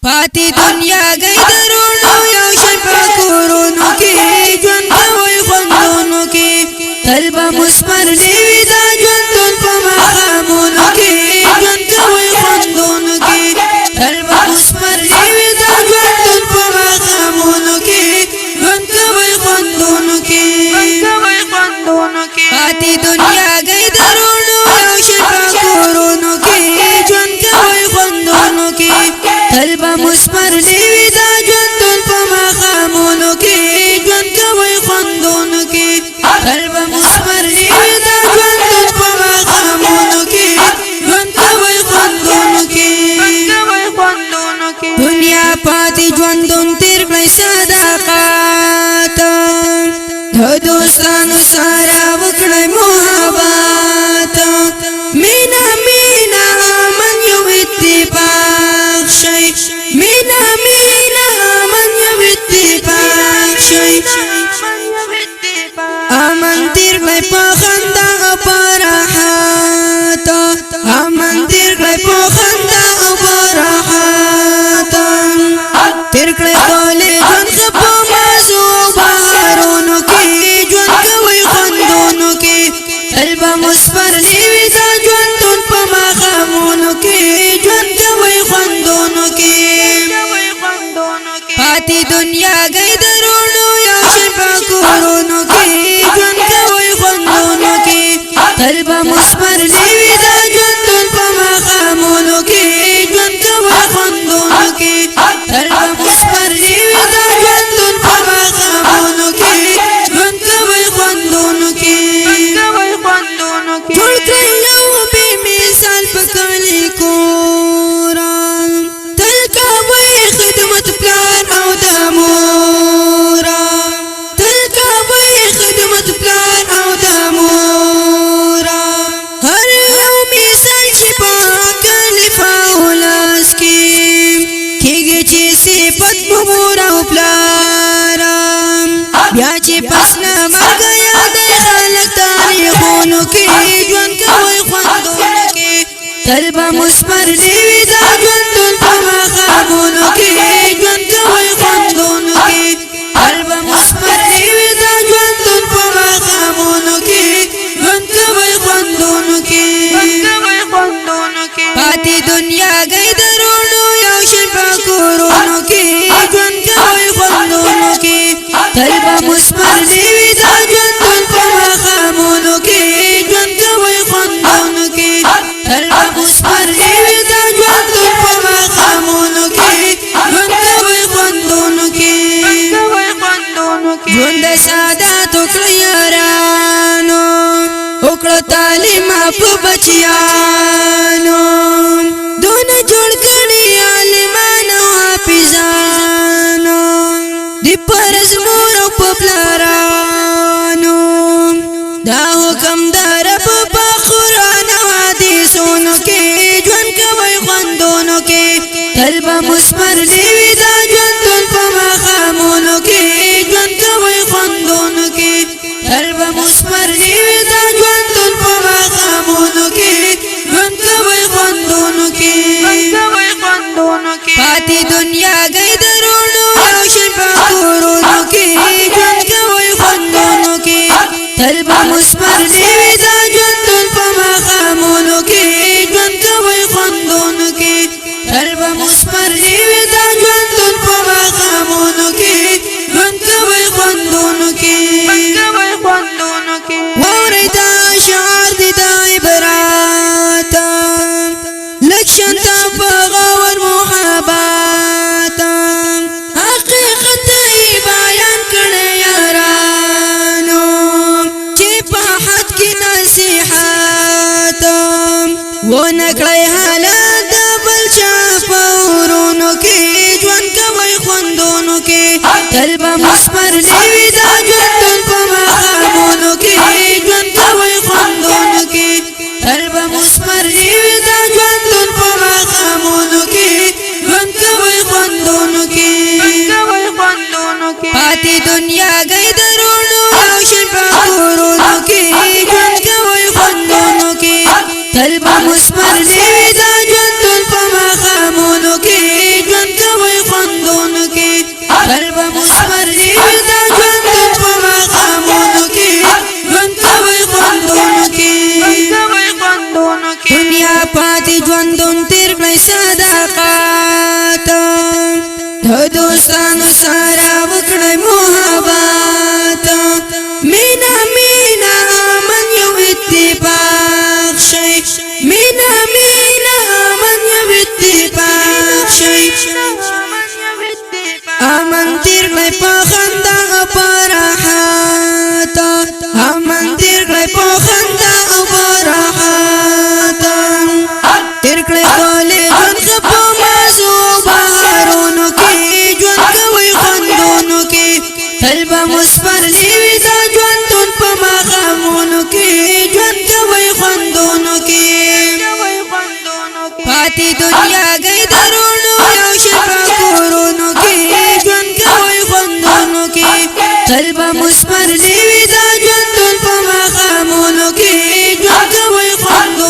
پاتی دنیا گئی درونو یو شی په کورونو کې ژوند کوي خوندونو کې تل به مثمر نیوي دا ژوندون په ماښامونو کې ژوند کوي خوندونو کې تل به مثمر نیوي دا ژوندون په ماښامونو کې ژوند کوي خوندونو کې پاتی دنیا گئی درونو یو شی په کورونو کې ژوند کوي خوندونو کې تل به مثمر نیوي دا ژوندون په ماښامونو کې ژوند کوي خوندونو کې تل به مثمر نیوي دا ژوندون په ماښامونو کې ژوند کوي خوندونو کې دنیا پاتې ژوندون تیر کړئ صداقت د دوستانو سره وکړئ محبت مینا مینا من یو اتفاق شي مینا مینا من یو اتفاق شي امن تیر کړئ په خندا او په راحت امن تیر کړئ په خندا او په راحت تیر کړئ ټول ژوند ښه په مازو او بهارونو کې ژوند کوي خوندونو کې تل به مثمر نیوي دا ژوندون په ماښامونو کې ژوند کوي خوندونو کې پاتې دنیا گئی درونو یو شی په کورونو کې ژوند کوي خوندونو کې تل به مثمر نیوي دا ژوندون په ماښامونو کې ژوند کوي خوندونو کې تل به مثمر نیوي دا ژوندون په ماښامونو کې ژوند کوي خوندونو کې جوړ کړئ یو بې مثال په کلي کوران تل کوئ خدمت پلار او د مور تل کوئ خدمت پلار او د مور هر یو مثال چې په کلي فاولاس کې کېږي چې صفت مور او پلار بیا چې پس نه مرګ یادوي خلک تاریخونو کې ژوند کوي خوندونو کې تل به مثمر نیوي دا ژوندون په ماښامونو کې ژوند کوي خوندونو کې تل به مثمر نیوي دا ژوندون په ماښامونو کې ژوند کوي خوندونو کې پاتې دنیا گئی درونو یو شی په کورونو کې ژوند کوي خوندونو کې تل به مثمر نیوي دا ژوندون په ماښامونو کې ژوند کوي خوندونو کې تل به مثمر نیوي دا ژوندون په ماښامونو کې ژوند کوي خوندونو کې ژوند د سعادت وکړه یارانو وکړه تعلیم په بچیانو دونه جوړ کړي عالمان او حافظانو د پرز مور او په پلارانو دا حکم د رب په قرآن او حدیثونو کې ژوند کوي خوندونو کې تل به مثمر نیوي دا ژوندون په ماښامونو کې ژوند کوي خوندونو کې تل به مثمر نیوي دا ژوندون په ماښامونو کې ژوند کوي خوندونو کې پاتې دنیا گئی درونو یو شی په کورونو کې ژوند کوي خوندونو کې تل به مثمر نیوي دا ژوندون په ماښامونو کې ژوند کوي خوندونو کې تل به مثمر نیوي دا ژوندون په ماښامونو کې ژوند کوي خوندونو کې واورئ دا شعار دی د عبرت لږ شانته په غور محبت حقیقت یې بیان کړی یارانو چې په حد کې نصیحت ونه کړی حالت د بل چا په ورونو کې ژوند کوي خوندونو کې تل به مثمر نیوي دا ژوندون په ماښامونو کې ژوند کوي خوندونو کې تل به مثمر نیوي دا ژوندون په ماښامونو کې ژوند کوي خوندونو کې پاتې دنیا گئی درونو یو شی په کورونو کې ژوند کوي خوندونو کې تل به مثمر نیوي دا ژوندون په ماښامونو کې ژوند کوي قلب مصبر نیوی دا ژوندون په مقامونو کې ژوند کوي خوندونو کې دنیا پاتې ژوندون تیر کړئ صداقت د دوستانو سره وکړئ محبت مینا مینا من یو اتفاق شي مینا مینا من یو اتفاق شي امن تیر کړئ په خندا او په راحت امن تیر کړئ په خندا او په راحت تیر کړئ خپلې ژوند ښه په مازو بهارونو کې ژوند کوئ خوندونو کې تل به مثبت نیوي دا ژوندون په ماښامونو کې ژوند کوئ خوندونو کې پاتې دنیا گئی درونو یو شپه کورونو کې ژوند کوئ خوندونو کې تل به مثبت نیوي دا ژوندون په ماښامونو کې ژوند کوئ خوندونو